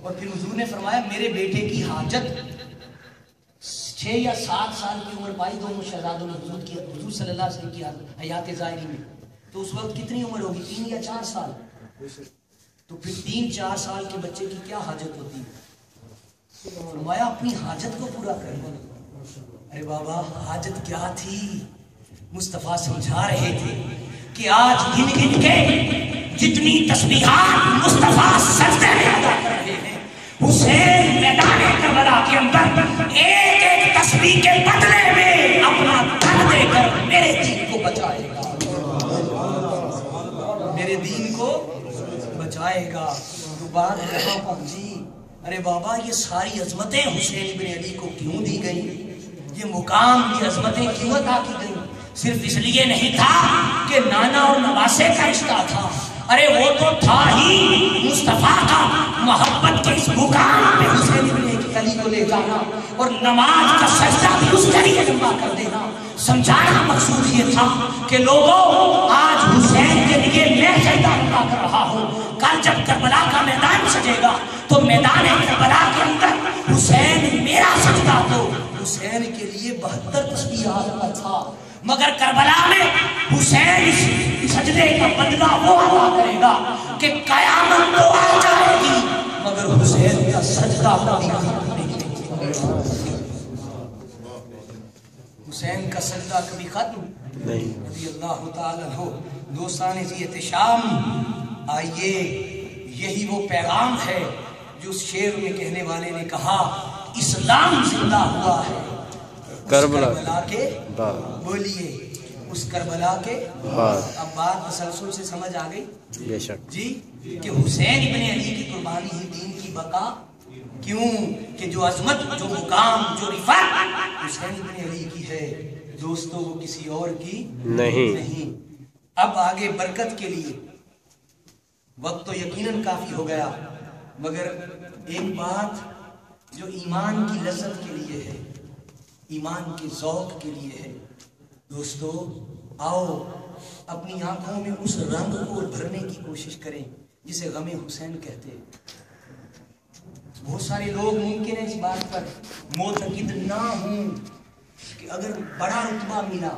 اور پھر حضور نے فرمایا میرے بیٹے کی حاجت 6 یا 7 سال کی عمر پائی دونوں شہزادوں نے حضور صلی اللہ علیہ وسلم کی حیات ظاہری میں، تو اس وقت کتنی عمر ہوگی؟ 3 یا 4 سال. تو پھر 3-4 سال کے بچے کی کیا حاجت ہوتی ہے؟ فرمایا اپنی حاجت کو پورا کرنا. ارے بابا حاجت کیا تھی؟ مصطفیٰ سمجھا رہے تھے کہ آج گن گن کے جتنی تسبیحات مصطفیٰ سجدے میں ادا کر رہے ہیں، حسین میدان کربلا کے اندر ایک ایک تسبیح کے بدلے میں اپنا تن دے کر میرے دین کو بچائے گا، میرے دین کو بچائے گا. تو بات یہاں پہنچی، ارے بابا یہ ساری عظمتیں حسین بن علی کو کیوں دی گئیں؟ یہ مقام، یہ عظمتیں کیوں عطا کی گئیں؟ صرف اس لیے نہیں تھا کہ نانا اور نواسے کا رشتہ تھا، ارے وہ تو تھا ہی مصطفیٰ کا محبت کے اس مقام پہ حسین بن علی کو لے جانا اور نماز کا سجدہ بھی اس کے لیے لمبا کر دینا. سمجھانا مقصود یہ تھا کہ لوگوں آج حسین کے لیے میں سجدہ لمبا کر رہا ہوں، کل جب کربلا کا میدان سجے گا تو میدان کربلا کے اندر حسین میرا سجدہ تو حسین کے لیے 72 تسبیحات کا تھا، مگر کربلا میں حسین اس سجدے کا بدلہ وہ ادا کرے گا کہ قیامت تو آ جائے گی مگر حسین کا سجدہ کبھی ختم نہیں ہوگا. حسین کا سجدہ کبھی ختم نہیں. رضی اللہ تعالیٰ عنہ. دوستان ذی احتشام، آئیے یہی وہ پیغام ہے جو اس شعر میں کہنے والے نے کہا اسلام زندہ ہوا ہے کربلا کے بعد. بولیے اس کربلا کے بعد. اب بات تسلسل سے سمجھ آ گئی بے شک جی کہ حسین ابن علی کی قربانی ہی دین کی بقا. کیوں کہ جو عظمت، جو مقام، جو رفعت حسین ابن علی کی ہے دوستو وہ کسی اور کی نہیں. اب آگے برکت کے لیے وقت تو یقیناً کافی ہو گیا، مگر ایک بات جو ایمان کی لذت کے لیے ہے، ایمان کے ذوق کے لیے ہے. دوستو آؤ اپنی آنکھوں میں اس رنگ کو بھرنے کی کوشش کریں جسے غم حسین کہتے ہیں. بہت سارے لوگ ممکن ہے اس بات پر معتقد نہ ہوں کہ اگر بڑا رتبہ ملا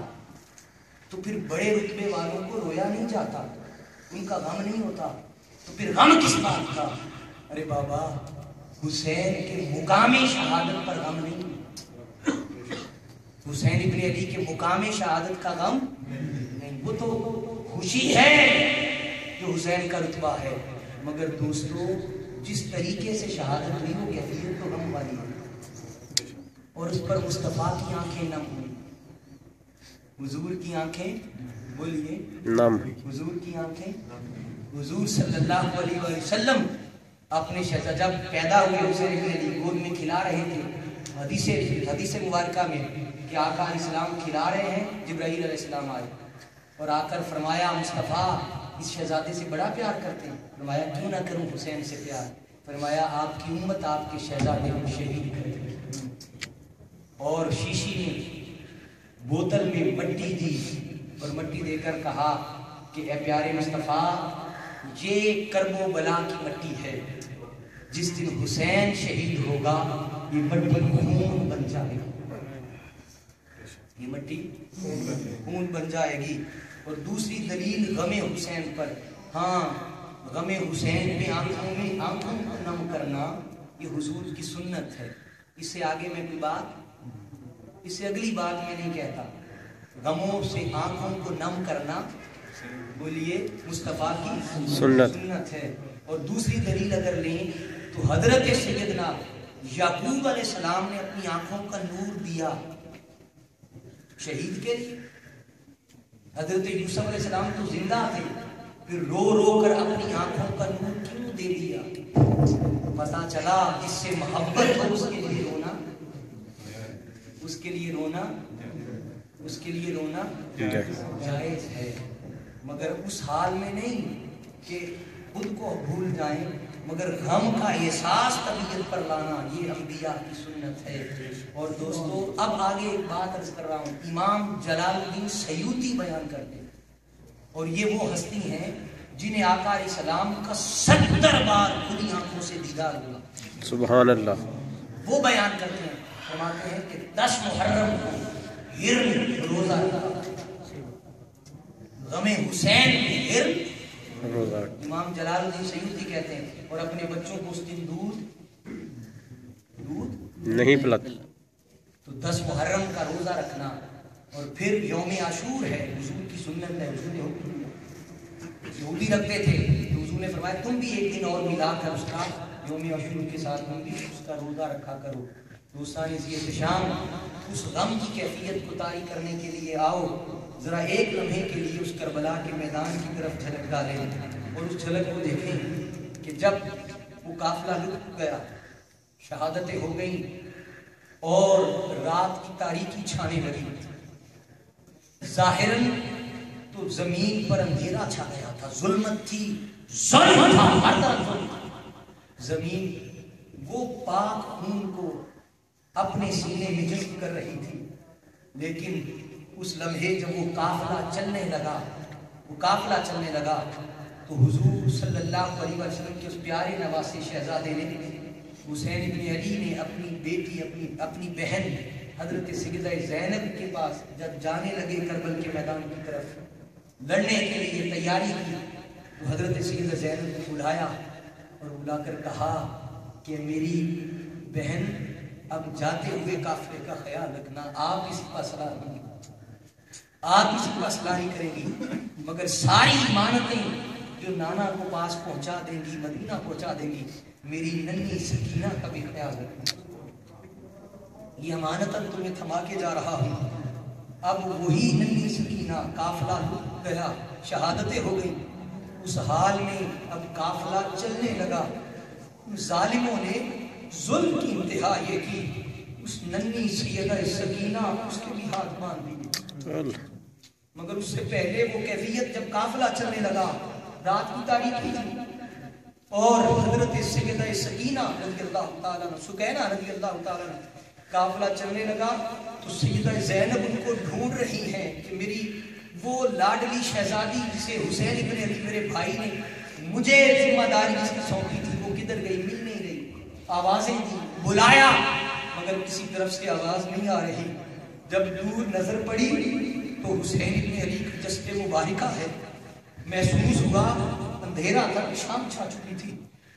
تو پھر بڑے رتبے والوں کو رویا نہیں جاتا، ان کا غم نہیں ہوتا، تو پھر غم کس بات کا؟ ارے بابا حسین کے مقام شہادت پر غم نہیں، حسین ابن علی کے مقام شہادت کا غم نہیں. وہ تو خوشی ہے جو حسین کا رتبہ ہے، مگر دوستو جس طریقے سے شہادت ہوئی وہ کیفیت تو غم والی ہے، اور اس پر مصطفیٰ کی آنکھیں نم ہوئی، حضور کی آنکھیں بولیے نم، حضور کی آنکھیں. حضور صلی اللہ علیہ وسلم اپنے شہزادہ جب پیدا ہوئے حسین ابن علی گود میں کھلا رہے تھے، حدیث مبارکہ میں کہ آقا علیہ السلام کھلا رہے ہیں، جبرائیل علیہ السلام آئے اور آ کر فرمایا مصطفیٰ اس شہزادے سے بڑا پیار کرتے ہیں. فرمایا کیوں نہ کروں حسین سے پیار. فرمایا آپ کی امت آپ کے شہزادے کو شہید کر دے. اور شیشی میں بوتل میں مٹی دی اور مٹی دے کر کہا کہ اے پیارے مصطفیٰ یہ کرب و بلا کی مٹی ہے، جس دن حسین شہید ہوگا یہ مٹی خون بن جائے گی، یہ مٹی خون بن جائے گی. اور دوسری دلیل غم حسین پر، ہاں غم حسین میں آنکھوں کو نم کرنا یہ حضور کی سنت ہے. اس سے آگے میں کوئی بات، اس سے اگلی بات میں نہیں کہتا. غموں سے آنکھوں کو نم کرنا بولیے مصطفیٰ کی سنت ہے. اور دوسری دلیل اگر لیں تو حضرت سیدنا یعقوب علیہ السلام نے اپنی آنکھوں کا نور دیا شہید کے لیے. حضرت یوسف علیہ السلام تو زندہ تھے، پھر رو رو کر اپنی آنکھوں کا نور کیوں دے دیا؟ پتا چلا جس سے محبت ہو اس کے لیے رونا، اس کے لیے رونا، اس کے لیے رونا جائز ہے، مگر اس حال میں نہیں کہ خود کو بھول جائیں، مگر غم کا احساس طبیعت پر لانا یہ انبیاء کی سنت ہے. اور دوستو اب آگے ایک بات عرض کر رہا ہوں، امام جلال الدین سیوطی بیان کرتے ہیں، اور یہ وہ ہستی ہیں جنہیں آقا علیہ السلام کا 70 بار کھلی آنکھوں سے دیدار ہوا. سبحان اللہ. وہ بیان کرتے ہیں، فرماتے ہیں کہ 10 محرم کو ہرن روزہ رکھا، غم حسین میں ہرن روزہ. امام جلال الدین سیوطی کہتے ہیں، اور اپنے بچوں کو اس دن دودھ نہیں پلاتے. تو 10 محرم کا روزہ رکھنا، اور پھر یوم عاشور ہے، حضور کی سنت ہے، حضور نے یہودی رکھتے تھے تو حضور نے فرمایا تم بھی ایک دن اور ملا کر اس کا یوم عاشور کے ساتھ تم بھی اس کا روزہ رکھا کرو. دوستان عزیز شام، اس غم کی کیفیت کو طاری کرنے کے لیے آؤ ذرا ایک لمحے کے لیے اس کربلا کے میدان کی طرف جھلک ڈالیں، اور اس جھلک کو دیکھیں کہ جب وہ قافلہ لٹ گیا، شہادتیں ہو گئیں اور رات کی تاریکی چھانے لگی. ظاہراً تو زمین پر اندھیرا چھا گیا تھا، ظلمت تھی، ظلم تھا، ہر طرف ظلم تھا. زمین وہ پاک خون کو اپنے سینے میں جذب کر رہی تھی. لیکن اس لمحے جب وہ قافلہ چلنے لگا تو حضور صلی اللہ علیہ وسلم کے اس پیارے نواسے شہزادے نے، حسین بن علی نے اپنی بیٹی، اپنی بہن حضرت سیدہ زینب کے پاس جب جانے لگے کربل کے میدان کی طرف لڑنے کے لیے تیاری کی، تو حضرت سیدہ زینب کو بلایا اور بلا کر کہا کہ میری بہن اب جاتے ہوئے قافلے کا خیال رکھنا، آپ کسی کا صلاح نہیں کریں گی، مگر ساری امانتیں جو نانا کو پاس پہنچا دیں گی، مدینہ پہنچا دیں گی، میری ننھی سکینہ کا بھی خیال رکھنا. یہ امانتاً تمہیں تھما کے جا رہا ہوں. اب وہی ننھی سکینہ، قافلہ لٹ گیا، شہادتیں ہو گئی. اس حال میں اب قافلہ چلنے لگا. ظالموں نے ظلم کی انتہا یہ کی، اس ننھی سیدہ سکینہ اس کے بھی ہاتھ باندھ دیے. مگر اس سے پہلے وہ کیفیت جب قافلہ چلنے لگا، رات کی تاریکی تھی، اور حضرت سیدہ سکینہ رضی اللہ تعالیٰ عنہ، سکینہ رضی اللہ تعالیٰ عنہ، قافلہ چلنے لگا تو سیدہ زینب ان کو ڈھونڈ رہی ہیں کہ میری وہ لاڈلی شہزادی جسے حسین ابن علی میرے بھائی نے مجھے ذمہ داری جس کی سونپی تھی وہ کدھر گئی، مل نہیں رہی. آوازیں دی، بلایا، مگر کسی طرف سے آواز نہیں آ رہی. جب دور نظر پڑی تو حسین ابن علی کی جسد مبارکہ ہے. محسوس ہوا، اندھیرا تھا، شام چھا چکی تھی،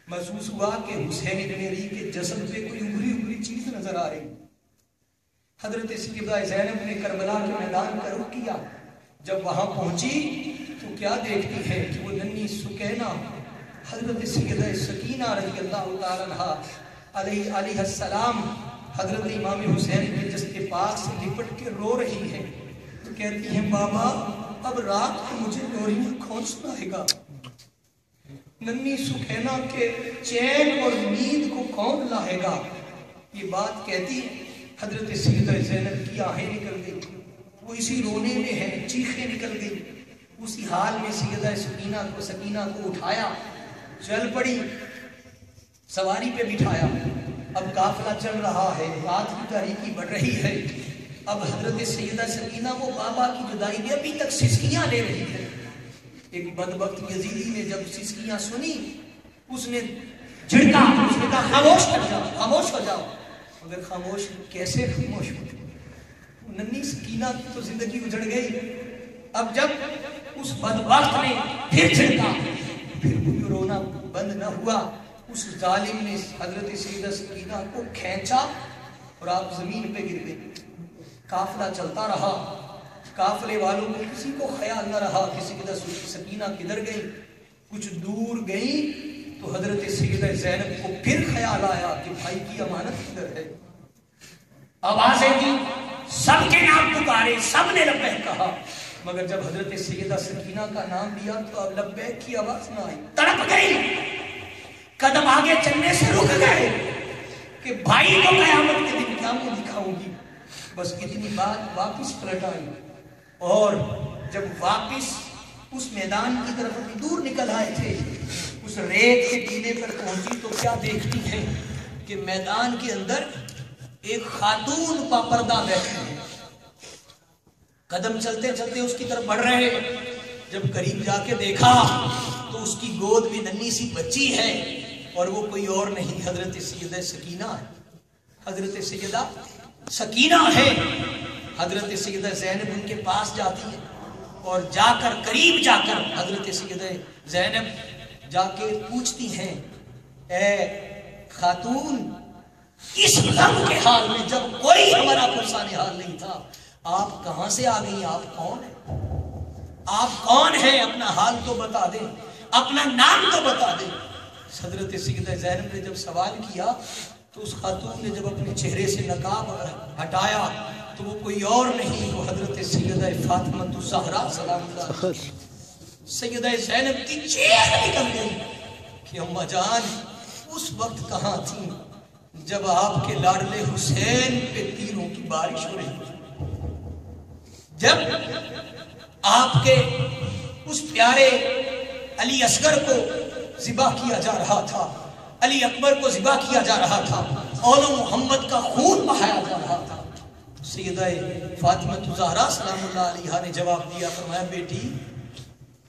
محسوس ہوا کہ حسین ابن علی کے جسد پہ کوئی انگلی چیز نظر آ رہی. حضرت سیدہ زینب نے کربلا کے میدان کا رخ کیا. جب وہاں پہنچی تو کیا دیکھتی ہے کہ وہ ننھی سکینہ حضرت سیدہ سکینہ رضی اللہ تعالیٰ عنہ علیہ السلام حضرت امام حسین کے جسد پاک سے لپٹ کے رو رہی ہے. تو کہتی ہیں بابا اب رات کو مجھے لوریاں کون سنائے گا، ننھی سکینہ کے چین اور نیند کو کون لائے گا. یہ بات کہتی حضرت سیدہ زینب کی آہیں نکل گئی، وہ اسی رونے میں ہے، چیخیں نکل گئی. اسی حال میں سیدہ سکینہ کو اٹھایا، چل پڑی، سواری پہ بٹھایا. اب قافلہ چل رہا ہے، رات کی تاریکی بڑھ رہی ہے. اب حضرت سیدہ سکینہ وہ بابا کی جدائی میں ابھی تک سسکیاں لے رہی ہے. ایک بدبخت یزیدی نے جب سسکیاں سنی، اس نے جھڑکا، اس نے کہا خاموش کر جاؤ، خاموش ہو جاؤ. مگر خاموش کیسے خاموش ہو؟ ننھی سکینہ کی تو زندگی اجڑ گئی. اب جب اس بدبخت نے پھر جھڑکا، پھر بھی رونا بند نہ ہوا. اس ظالم نے حضرت سیدہ سکینہ کو کھینچا اور آپ زمین پہ گر گئے. قافلہ چلتا رہا، قافلے والوں کو کسی کو خیال نہ رہا کہ سیدہ سکینہ کدھر گئی. کچھ دور گئی تو حضرت سیدہ زینب کو پھر خیال آیا کہ بھائی کی امانت کدھر ہے. آوازیں دی، سب کے نام پکارے، سب نے لبیک کہا، مگر جب حضرت سیدہ سکینہ کا نام لیا تو اب لبیک کی آواز نہ آئی. تڑپ گئی، قدم آگے چلنے سے رک گئے کہ بھائی کو قیامت کے دن کیا منہ دکھاؤں گی. بس اتنی بات واپس پلٹ آئی، اور جب واپس اس میدان کی طرف دور نکل آئے تھے، اس ریت کے ٹیلے پر پہنچی تو کیا دیکھتی ہے کہ میدان کے اندر ایک خاتون کا پردہ بیٹھے ہیں. قدم چلتے چلتے اس کی طرف بڑھ رہے. جب قریب جا کے دیکھا تو تو اس کی گود میں ننھی سی بچی ہے اور وہ کوئی اور نہیں حضرت سیدہ سکینہ ہے. حضرت سیدہ سکینہ ہے. حضرت سیدہ زینب ان کے پاس جاتی ہے اور جا کر قریب جا کر حضرت سیدہ زینب جا کے پوچھتی ہیں اے خاتون اس غم کے حال میں جب کوئی ہمارا پرسان حال نہیں تھا آپ کہاں سے آ گئی؟ آپ کون ہیں؟ آپ کون ہیں؟ اپنا حال تو بتا دیں, اپنا نام تو بتا دیں. حضرت سیدہ زینب نے جب سوال کیا تو اس خاتون نے جب اپنے چہرے سے نقاب ہٹایا تو وہ کوئی اور نہیں, وہ حضرت سیدہ فاطمہ الزہرا سلام اللہ. سیدہ زینب کی چیخ نکل گئی کہ اماں جان اس وقت کہاں تھی جب آپ کے لاڈلے حسین پہ تیروں کی بارش ہو رہی تھی, جب آپ کے اس پیارے علی اصغر کو ذبح کیا جا رہا تھا, علی اکبر کو ذبح کیا جا رہا تھا, اول محمد کا خون بہایا جا رہا تھا. سیدہ فاطمہ الزہرا سلام اللہ علیہا نے جواب دیا, فرمایا بیٹی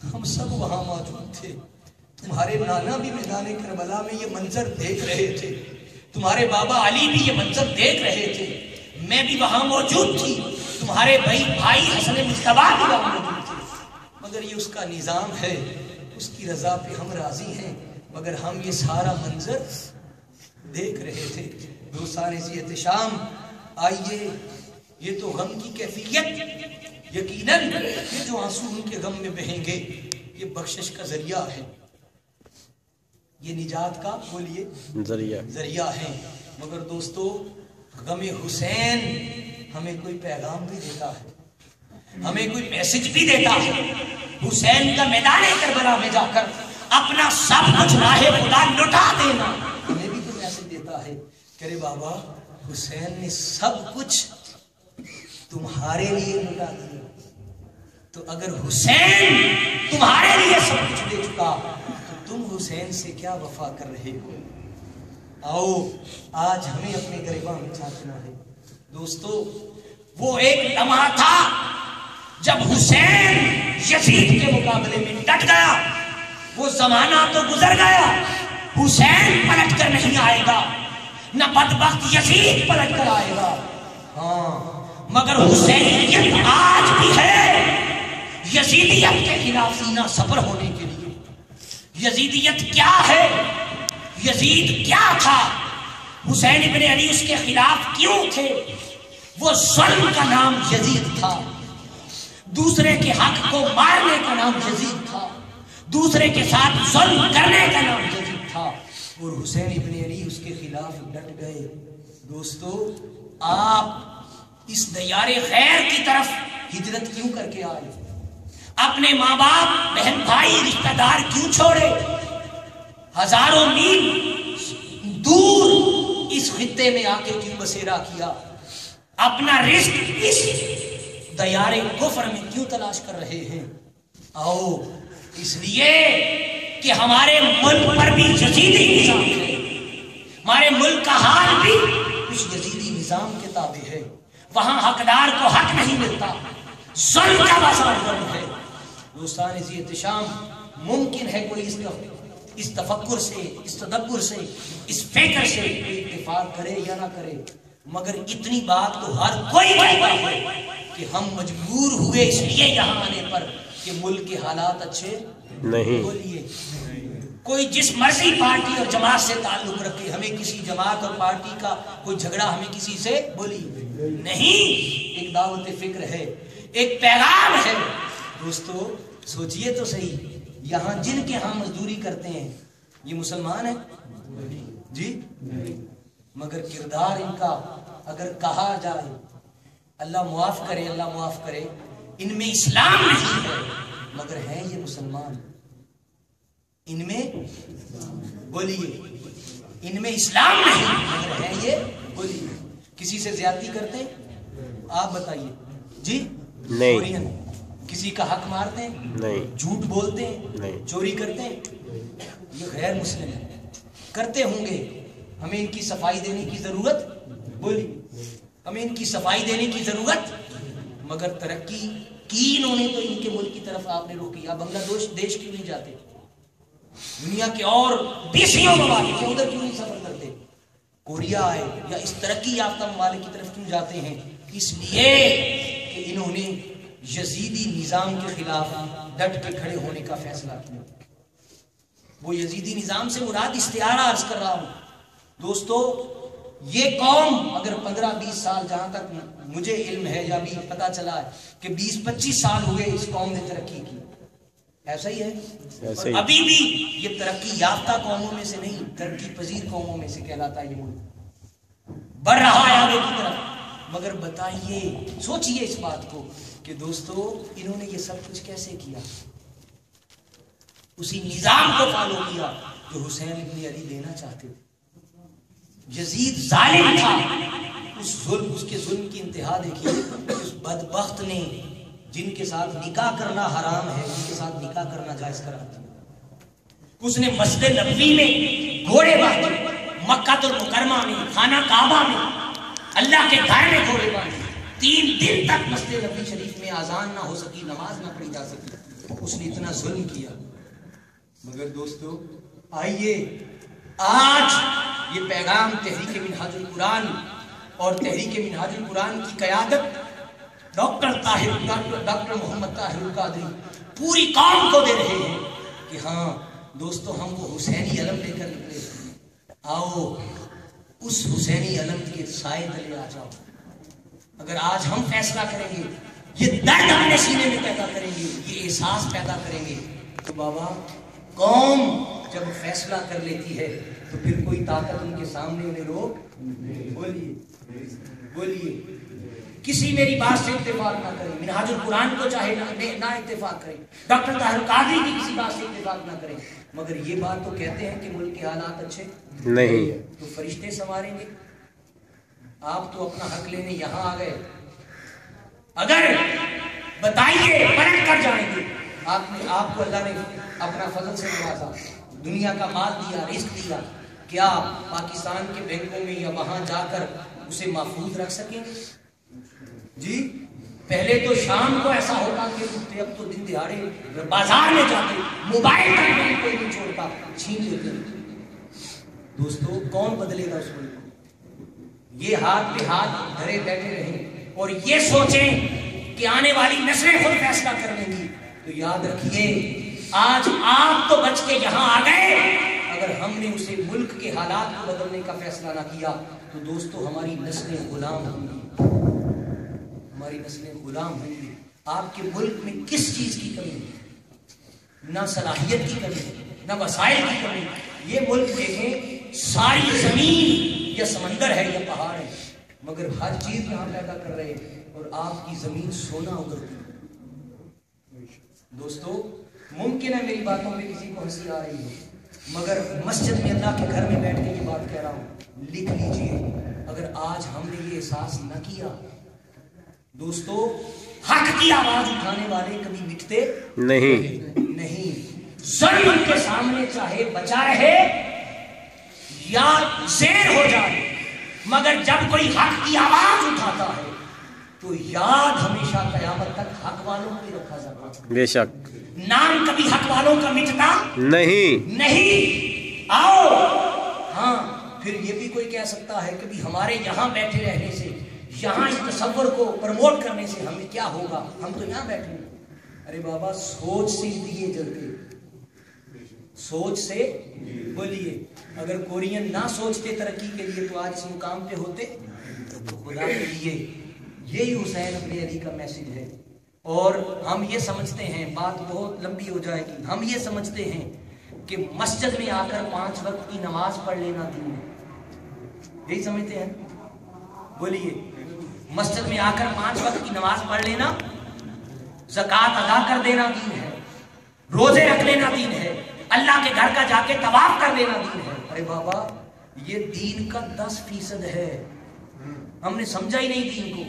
ہم سب وہاں موجود تھے, تمہارے نانا بھی میدان کربلا میں یہ منظر دیکھ رہے تھے, تمہارے بابا علی بھی یہ منظر دیکھ رہے تھے, میں بھی وہاں موجود تھی, تمہارے بھائی حسن مجتبیٰ بھی وہاں موجود تھے, مگر یہ اس کا نظام ہے, اس کی رضا پہ ہم راضی ہیں, مگر ہم یہ سارا منظر دیکھ رہے تھے. دوستان عزیز احتشام, آئیے یہ تو غم کی کیفیت, یقیناً یہ جو آنسو ان کے غم میں بہیں گے یہ بخشش کا ذریعہ ہے, یہ نجات کا بولیے ذریعہ ہے. مگر دوستو غم حسین ہمیں کوئی پیغام بھی دیتا ہے, ہمیں کوئی میسج بھی دیتا ہے. حسین کا میدان کربلا میں جا کر اپنا سب کچھ راہ خدا لٹا دینا ہمیں بھی کوئی میسج دیتا ہے کہ ارے بابا حسین نے سب کچھ تمہارے لیے لٹا دیا, تو اگر حسین تمہارے لیے سب کچھ دے چکا تو تم حسین سے کیا وفا کر رہے ہو؟ آؤ آج ہمیں اپنے گریباں میں چھانٹنا ہے. دوستو وہ ایک لمحہ تھا جب حسین یزید کے مقابلے میں ڈٹ گیا, وہ زمانہ تو گزر گیا, حسین پلٹ کر نہیں آئے گا, نہ بدبخت یزید پلٹ کر آئے گا, ہاں مگر حسینیت آج بھی ہے یزیدیت کے خلاف سینہ سپر ہونے کے لیے. یزیدیت کیا ہے؟ یزید کیا تھا؟ حسین ابن علی اس کے خلاف کیوں تھے؟ وہ ظلم کا نام یزید تھا, دوسرے کے حق کو مارنے کا نام یزید تھا, دوسرے کے ساتھ ظلم کرنے کا نام یزید تھا, اور حسین ابن علی اس کے خلاف ڈٹ گئے. دوستو آپ اس دیار خیر کی طرف ہجرت کیوں کر کے آئے؟ اپنے ماں باپ بہن بھائی رشتہ دار کیوں چھوڑے؟ ہزاروں میل دور اس خطے میں آ کے کیوں بسیرا کیا؟ اپنا رزق اس دیار کفر میں کیوں تلاش کر رہے ہیں؟ آؤ اس لیے کہ ہمارے ملک پر بھی یزیدی نظام ہے, ہمارے ملک کا حال بھی اس یزیدی نظام کے تابع ہے. وہاں حقدار کو حق نہیں ملتا, ظلم کا بازار ظلم ہے. دوستان عزیز احتشام, ممکن ہے کوئی اس تفکر سے, اس تدبر سے, اس فکر سے اتفاق کرے یا نہ کرے, مگر اتنی بات تو ہر کوئی کہتا ہے کہ ہم مجبور ہوئے اس لیے یہاں آنے پر کہ ملک کے حالات اچھے نہیں. بولیے کوئی جس مرضی پارٹی اور جماعت سے تعلق رکھے, ہمیں کسی جماعت اور پارٹی کا کوئی جھگڑا ہمیں کسی سے بولیے نہیں. ایک دعوت فکر ہے, ایک پیغام ہے. دوستو سوچئے تو صحیح, یہاں جن کے ہاں مزدوری کرتے ہیں یہ مسلمان ہیں جی, مگر کردار ان کا اگر کہا جائے, اللہ معاف کرے, اللہ معاف کرے, ان میں اسلام نہیں ہے مگر ہیں یہ مسلمان. ان میں بولیے ان میں اسلام نہیں مگر ہیں یہ, بولیے کسی سے زیادتی کرتے ہیں آپ بتائیے جی؟ نہیں. کسی کا حق مارتے ہیں نہیں, جھوٹ بولتے ہیں نہیں, چوری کرتے ہیں, یہ غیر مسلم ہے. کرتے ہوں گے, ہمیں ان کی صفائی دینے کی ضرورت, بولیے ہمیں ان کی صفائی دینے کی ضرورت, مگر ترقی کی انہوں نے تو ان کے ملک کی طرف آپ نے رخ کیا. بنگلہ دیش کیوں نہیں جاتے؟ دنیا کے اور بیسوں ممالک ہیں ادھر کیوں نہیں سفر کرتے؟ کوریا آئے یا اس ترقی یافتہ ممالک کی طرف کیوں جاتے ہیں؟ اس لیے کہ انہوں نے یزیدی نظام کے خلاف ڈٹ کے کھڑے ہونے کا فیصلہ کیا. وہ یزیدی نظام سے مراد استعارہ عرض کر رہا ہوں دوستو. یہ قوم اگر 15-20 سال جہاں تک مجھے علم ہے یا بھی پتا چلا ہے کہ 20-25 سال ہوئے اس قوم نے ترقی کی، ایسا ہی ہے. ابھی بھی یہ ترقی یافتہ قوموں میں سے نہیں، ترقی پذیر قوموں میں سے کہلاتا ہے. یہ ملک بڑھ رہا ہے آگے کی طرف. مگر بتائیے، سوچئے اس بات کو کہ دوستو انہوں نے یہ سب کچھ کیسے کیا؟ اسی نظام کو فالو کیا جو حسین ابن علی دینا چاہتے تھے. یزید ظالم تھا، اس کے ظلم کی انتہا دیکھیے. اس بدبخت نے جن کے ساتھ نکاح کرنا حرام ہے ان کے ساتھ نکاح کرنا جائز کرا دیا. اس نے مسجد نبوی میں گھوڑے باندھے، مکہ المکرمہ میں، خانہ کعبہ میں، اللہ کے گھر میں گھوڑے باندھے. 3 دن تک مسجد نبوی شریف میں اذان نہ ہو سکی، نماز نہ پڑھی جا سکی. اس نے اتنا ظلم کیا. مگر دوستو آئیے آج یہ پیغام تحریک منہاج القرآن اور تحریک منہاج القرآن کی قیادت ڈاکٹر محمد طاہر القادری پوری قوم کو دے رہے ہیں کہ ہاں دوستو ہم وہ حسینی علم لے کر نکلے. آؤ اس حسینی علم کے سائے تلے آ جاؤ. اگر آج ہم فیصلہ کریں گے، یہ درد اپنے سینے میں پیدا کریں گے، یہ احساس پیدا کریں گے، تو بابا قوم جب فیصلہ کر لیتی ہے تو پھر کوئی طاقت ان کے سامنے انہیں روک. بولیے کسی میری بات سے اتفاق نہ کریں، منہاج القرآن کو چاہے نہ اتفاق کریں، ڈاکٹر طاہر القادری کی کسی بات سے اتفاق نہ کریں، مگر یہ بات تو کہتے ہیں کہ ملک کے حالات اچھے نہیں تو فرشتے سنواریں گے. آپ تو اپنا حق لینے یہاں آ گئے. اگر بتائیے پلٹ کر جائیں گے. آپ کو اللہ نے اپنا فضل سے نوازا، دنیا کا مال دیا، رزق دیا، کیا پاکستان کے بینکوں میں یا وہاں جا کر اسے محفوظ رکھ سکیں گے؟ جی پہلے تو شام کو ایسا ہوتا کہ اب تو دن دہاڑے بازار میں جاتے موبائل کا کوئی نہیں چھوڑتا، چھین لیتے. دوستو کون بدلے گا اس ملک کو؟ یہ ہاتھ پہ ہاتھ دھرے بیٹھے رہیں اور یہ سوچیں کہ آنے والی نسلیں خود فیصلہ کر لیں گی. تو یاد رکھیے آج آپ تو بچ کے یہاں آ گئے، اگر ہم نے اسے ملک کے حالات کو بدلنے کا فیصلہ نہ کیا تو دوستو ہماری نسلیں غلام ہوں گی. ہماری نسلیں غلام ہوں گی. آپ کے ملک میں کس چیز کی کمی ہے؟ نہ صلاحیت کی کمی، نہ وسائل کی کمی. یہ ملک دیکھیں ساری زمین یا سمندر ہے یا پہاڑ ہے، مگر ہر چیز یہاں پیدا کر رہے ہیں اور آپ کی زمین سونا اگلتی ہے. دوستو ممکن ہے میری باتوں پہ کسی کو ہنسی آ رہی ہے، مگر مسجد میں اللہ کے گھر میں بیٹھ کے یہ بات کہہ رہا ہوں. لکھ لیجئے اگر آج ہم نے یہ احساس نہ کیا دوستو حق کی آواز اٹھانے والے کبھی مٹتے نہیں. ظلم ان کے سامنے چاہے بچا رہے یا زیر ہو جائے، مگر جب کوئی حق کی آواز اٹھاتا ہے تو یاد ہمیشہ قیامت تک حق والوں کو ہی رکھا جاتا ہے. بے شک نام کبھی حق والوں کا مٹتا نہیں. آؤ ہاں پھر یہ بھی کوئی کہہ سکتا ہے کہ بھی ہمارے یہاں بیٹھے رہنے سے، یہاں اس تصور کو پروموٹ کرنے سے ہمیں کیا ہوگا، ہم تو یہاں بیٹھے ہیں. ارے بابا سوچ سے دیے جلتے، سوچ سے بولیے. اگر کورین نہ سوچتے ترقی کے لیے تو آج اس مقام پہ ہوتے. خدا کے لیے یہی حسین ابن علی کا میسج ہے. اور ہم یہ سمجھتے ہیں، بات بہت لمبی ہو جائے گی، ہم یہ سمجھتے ہیں کہ مسجد میں آ کر 5 وقت کی نماز پڑھ لینا دین ہے. یہی سمجھتے ہیں؟ بولیے مسجد میں آ کر 5 وقت کی نماز پڑھ لینا، زکوٰۃ ادا کر دینا دین ہے، روزے رکھ لینا دین ہے، اللہ کے گھر کا جا کے طواف کر لینا دین ہے. ارے بابا یہ دین کا 10% ہے. ہم نے سمجھا ہی نہیں دین کو،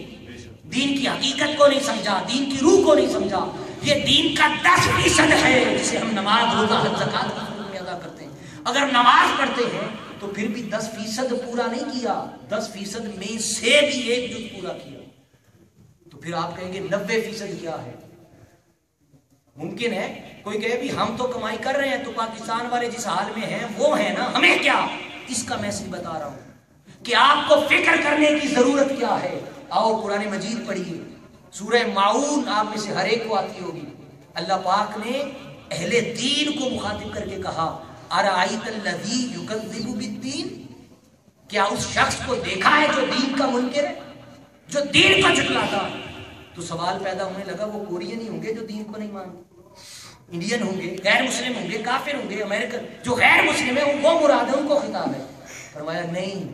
دین کی حقیقت کو نہیں سمجھا، دین کی روح کو نہیں سمجھا. یہ دین کا 10% ہے جسے ہم نماز، روزہ، حج، زکوٰۃ میں ادا کرتے ہیں. اگر نماز پڑھتے ہیں تو پھر بھی 10% پورا نہیں کیا، 10% میں سے بھی 1 جز پورا کیا. تو پھر آپ کہیں گے 90% کیا ہے؟ ممکن ہے کوئی کہے بھی ہم تو کمائی کر رہے ہیں تو پاکستان والے جس حال میں ہیں وہ ہیں نا، ہمیں کیا؟ اس کا میسج بتا رہا ہوں کہ آپ کو فکر کرنے کی ضرورت کیا ہے. آؤ قرآن مجید پڑھیے، سورہ ماعون آپ میں سے ہر ایک کو آتی ہوگی. اللہ پاک نے اہل دین کو مخاطب کر کے کہا ارأیت الذی یکذب بالدین، کیا اس شخص کو دیکھا ہے جو دین کا منکر ہے، جو دین کو جھٹلاتا ہے؟ تو سوال پیدا ہونے لگا وہ کورین ہی ہوں گے جو دین کو نہیں مانتے، انڈین ہوں گے، غیر مسلم ہوں گے، کافر ہوں گے، امریکن جو غیر مسلم ہے وہ مراد ہے، ان کو خطاب ہے. فرمایا نہیں،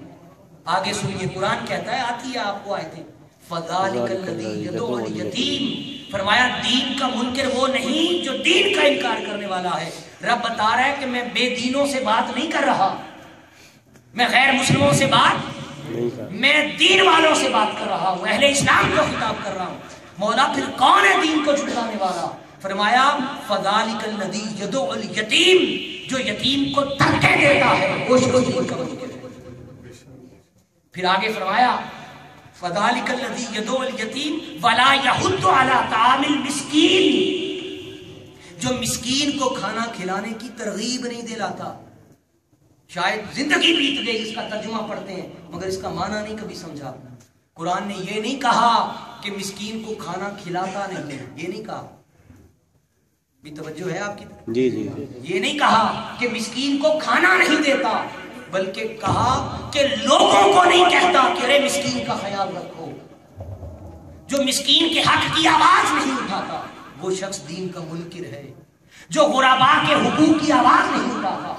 آگے سنیے قرآن کہتا ہے، آتی ہے آپ کو آیتیں، فذالک الذی یدعو الیتیم، فرمایا دین کا منکر وہ نہیں جو دین کا انکار کرنے والا ہے. رب بتا رہا ہے کہ میں بے دینوں سے بات نہیں کر رہا، میں غیر مسلموں سے بات، میں دین والوں سے بات کر رہا ہوں، اہل اسلام کو خطاب کر رہا ہوں. مولا پھر کون ہے دین کو جھٹلانے والا؟ فرمایا فذالک الذی یدعو الیتیم، جو یتیم کو دھکے دیتا ہے وہ دین کا منکر ہے. پھر آگے فرمایا فذالک الذی یدعو الیتیم ولا یحض علی طعام المسکین، جو مسکین کو کھانا کھلانے کی ترغیب نہیں دلاتا. شاید زندگی بیت گئی اس کا ترجمہ پڑھتے ہیں مگر اس کا معنی نہیں کبھی سمجھا. قرآن نے یہ نہیں کہا کہ مسکین کو کھانا کھلاتا نہیں ہے، یہ نہیں کہا، بھی توجہ ہے آپ کی؟ جی جی. یہ نہیں کہا کہ مسکین کو کھانا نہیں دیتا، بلکہ کہا کہ لوگوں کو نہیں کہتا کہ ارے مسکین کا خیال رکھو. جو مسکین کے حق کی آواز نہیں اٹھاتا وہ شخص دین کا منکر ہے. جو غربا کے حقوق کی آواز نہیں اٹھاتا،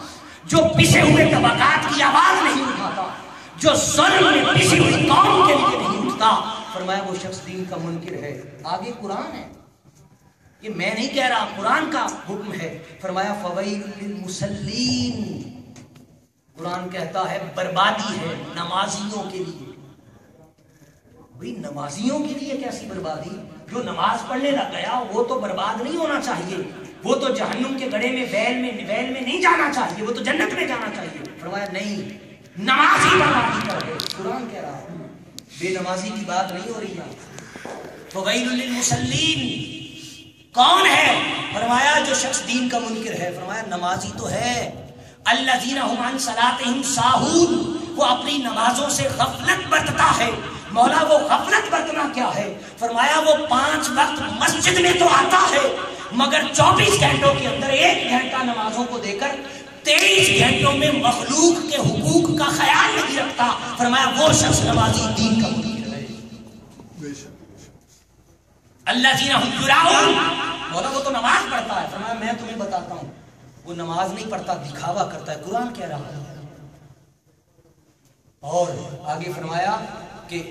جو پسے ہوئے طبقات کی آواز نہیں اٹھاتا، جو ظلم میں پسی ہوئی قوم کے لیے نہیں اٹھتا، فرمایا وہ شخص دین کا منکر ہے. آگے قرآن ہے، یہ میں نہیں کہہ رہا، قرآن کا حکم ہے. فرمایا فویل للمصلین، قرآن کہتا ہے بربادی ہے نمازیوں کے لیے. بھئی نمازیوں کے لیے کیسی بربادی؟ جو نماز پڑھنے لگ گیا وہ تو برباد نہیں ہونا چاہیے، وہ تو جہنم کے گڑھے میں ویل میں نہیں جانا چاہیے، وہ تو جنت میں جانا چاہیے. فرمایا نہیں، نمازی بربادی کر دے. قرآن کہہ رہا ہے، بے نمازی کی بات نہیں ہو رہی نا. فویل للمصلین کون ہے؟ فرمایا جو شخص دین کا منکر ہے. فرمایا نمازی تو ہے، الذین ھم عن صلاتہم ساہون، وہ اپنی نمازوں سے غفلت برتتا ہے. مولا وہ غفلت برتنا کیا ہے؟ فرمایا وہ 5 وقت مسجد میں تو آتا ہے مگر 24 گھنٹوں کے اندر 1 گھنٹہ نمازوں کو دے کر 23 گھنٹوں میں مخلوق کے حقوق کا خیال نہیں رکھتا. فرمایا وہ شخص نمازی دین کا منکر ہے. الذین ھم یراؤن، مولا وہ تو نماز پڑھتا ہے. فرمایا میں تمہیں بتاتا ہوں وہ نماز نہیں پڑھتا، دکھاوا کرتا ہے. قرآن کہہ رہا ہے. اور آگے فرمایا کہ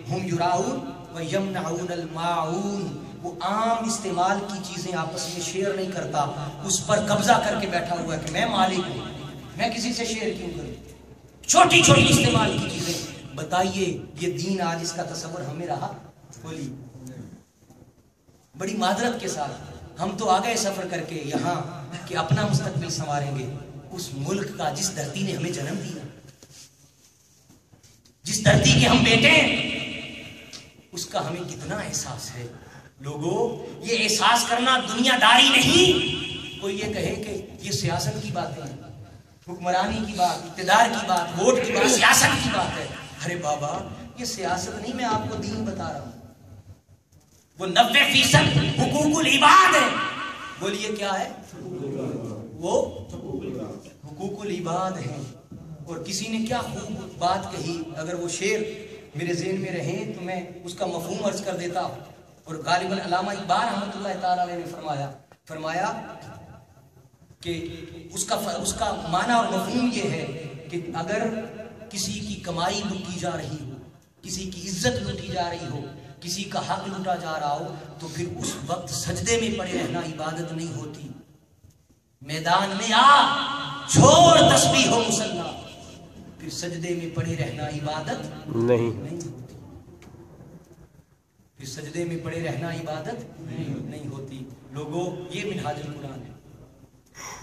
ہم یراؤن و یمنعون الماعون، وہ عام استعمال کی چیزیں آپس میں شیئر نہیں کرتا، اس پر قبضہ کر کے بیٹھا ہوا ہے کہ میں مالک ہوں، میں کسی سے شیئر کیوں کروں. چھوٹی چھوٹی استعمال کی چیزیں. بتائیے یہ دین آج اس کا تصور ہمیں رہا؟ بولی. بڑی معذرت کے ساتھ ہم تو آ گئے سفر کر کے یہاں کہ اپنا مستقبل سنواریں گے. اس ملک کا جس دھرتی نے ہمیں جنم دیا، جس دھرتی کے ہم بیٹے ہیں، اس کا ہمیں کتنا احساس ہے. لوگوں یہ احساس کرنا دنیا داری نہیں. کوئی یہ کہے کہ یہ سیاست کی باتیں ہیں، حکمرانی کی بات، اقتدار کی بات، ووٹ کی بات، سیاست کی بات ہے. ارے بابا یہ سیاست نہیں، میں آپ کو دین بتا رہا ہوں. وہ 90% حقوق العباد ہے. بولیے کیا ہے؟ وہ حقوق العباد ہیں. اور کسی نے کیا خوب بات کہی، اگر وہ شعر میرے ذہن میں رہیں تو میں اس کا مفہوم عرض کر دیتا. اور غالباً علامہ اقبال رحمۃ اللہ تعالیٰ علیہ نے فرمایا کہ اس کا معنی اور مفہوم یہ ہے کہ اگر کسی کی کمائی لوٹی جا رہی ہو، کسی کی عزت لوٹی جا رہی ہو، کسی کا حق لوٹا جا رہا ہو، تو پھر اس وقت سجدے میں پڑے رہنا عبادت نہیں ہوتی. میدان میں آ، چھوڑ تسبیح و مصلی، پھر سجدے میں پڑے رہنا عبادت نہیں. پھر سجدے میں پڑے رہنا عبادت نہیں ہوتی. لوگوں یہ منہاج القرآن ہے.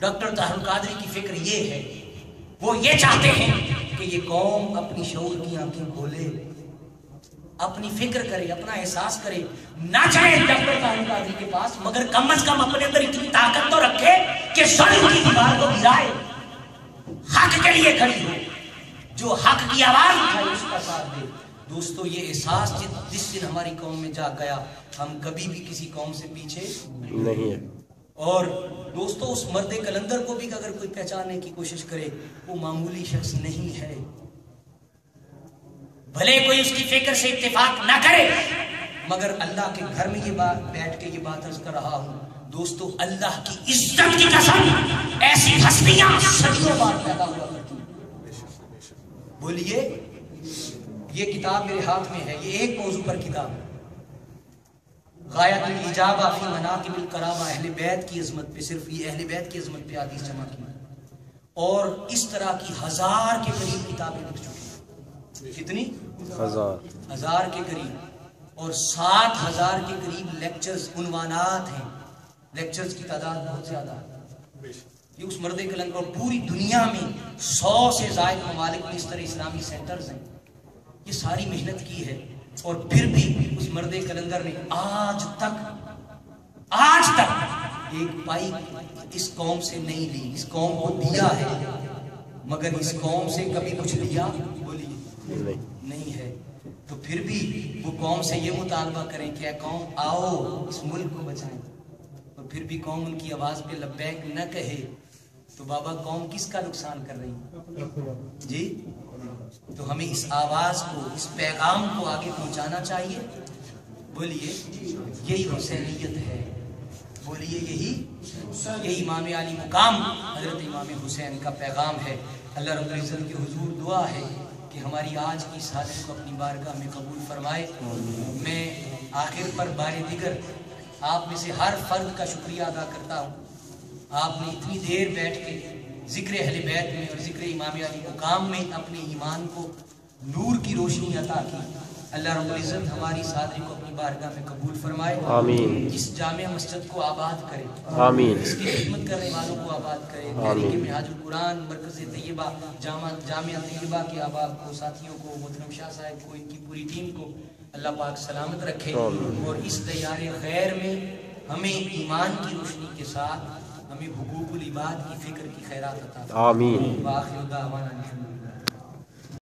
ڈاکٹر طاہر القادری کی فکر یہ ہے، وہ یہ چاہتے ہیں کہ یہ قوم اپنی شعور کی آنکھیں کھولے. اپنی فکر کرے، اپنا احساس کرے، نہ چاہے ڈاکٹر طاہر قادری کے پاس، مگر کم از کم اپنے اندر اتنی طاقت تو رکھے کہ ظلم کی دیوار کو گرائے، حق کے لیے کھڑی ہو، جو حق کی آواز اٹھائے اس کا ساتھ دے۔ دوستو یہ احساس جس دن ہماری قوم میں جا گیا، ہم کبھی بھی کسی قوم سے پیچھے نہیں ہے۔ اور دوستو اس مرد کلندر کو بھی اگر کوئی پہچاننے کی کوشش کرے، وہ معمولی شخص نہیں ہے، بھلے کوئی اس کی فکر سے اتفاق نہ کرے، مگر اللہ کے گھر میں یہ بات بیٹھ کے یہ بات عرض کر رہا ہوں دوستو، اللہ کی عزت کی قسم ایسی ہستیاں صدیوں بعد پیدا ہوا کرتی ہیں۔ بولیے، یہ کتاب میرے ہاتھ میں ہے، یہ ایک موضوع پر کتاب ہے، غایت الاجابہ فی مناقب القرابہ، اہل بیت کی عظمت پہ، صرف یہ اہل بیت کی عظمت پہ حدیث جمع کی، اور اس طرح کی 1000 کے قریب کتابیں لکھ چکی ہیں۔ کتنی؟ 1000 کے قریب، اور 7000 کے قریب لیکچرز، عنوانات ہیں، لیکچرز کی تعداد بہت زیادہ ہے۔ یہ اس مرد کلندر، اور پوری دنیا میں 100 سے زائد ممالک میں اس طرح اسلامی سینٹرز ہیں، یہ ساری محنت کی ہے، اور پھر بھی اس مرد کلندر نے آج تک ایک پائی اس قوم سے نہیں لی، اس قوم کو دیا ہے، مگر اس قوم سے کبھی کچھ لیا بولیے نہیں ہے۔ تو پھر بھی وہ قوم سے یہ مطالبہ کریں کہ اے قوم آؤ اس ملک کو بچائیں، اور پھر بھی قوم ان کی آواز پہ لبیک نہ کہے، تو بابا قوم کس کا نقصان کر رہی جی؟ تو ہمیں اس آواز کو، اس پیغام کو آگے پہنچانا چاہیے۔ بولیے یہی حسینیت ہے، بولیے یہی امام علی مقام حضرت امام حسین کا پیغام ہے۔ اللہ رب العزت کے حضور دعا ہے کہ ہماری آج کی سعادت کو اپنی بارگاہ میں قبول فرمائے۔ میں آخر پر بار دیگر آپ میں سے ہر فرد کا شکریہ ادا کرتا ہوں، آپ نے اتنی دیر بیٹھ کے ذکر اہل بیت میں اور ذکر امام علی مقام میں اپنے ایمان کو نور کی روشنی عطا کی۔ اللہ رب العزت ہماری صادری کو اپنی بارگاہ میں قبول فرمائے، آمین۔ اس جامع مسجد کو آباد کرے، آمین۔ اس کی خدمت کرنے والوں کو آباد کرے، تحریک محاج القرآن مرکز طیبہ جامعہ طیبہ کے احباب کو، ساتھیوں کو، محترم شاہ صاحب کو، ان کی پوری ٹیم کو اللہ پاک سلامت رکھے، اور اس دیار خیر میں ہمیں ایمان کی روشنی کے ساتھ ہمیں حقوق العباد کی فکر کی خیرات عطا فرمائے، آمین۔ وآخر دعوانا الحمدللہ۔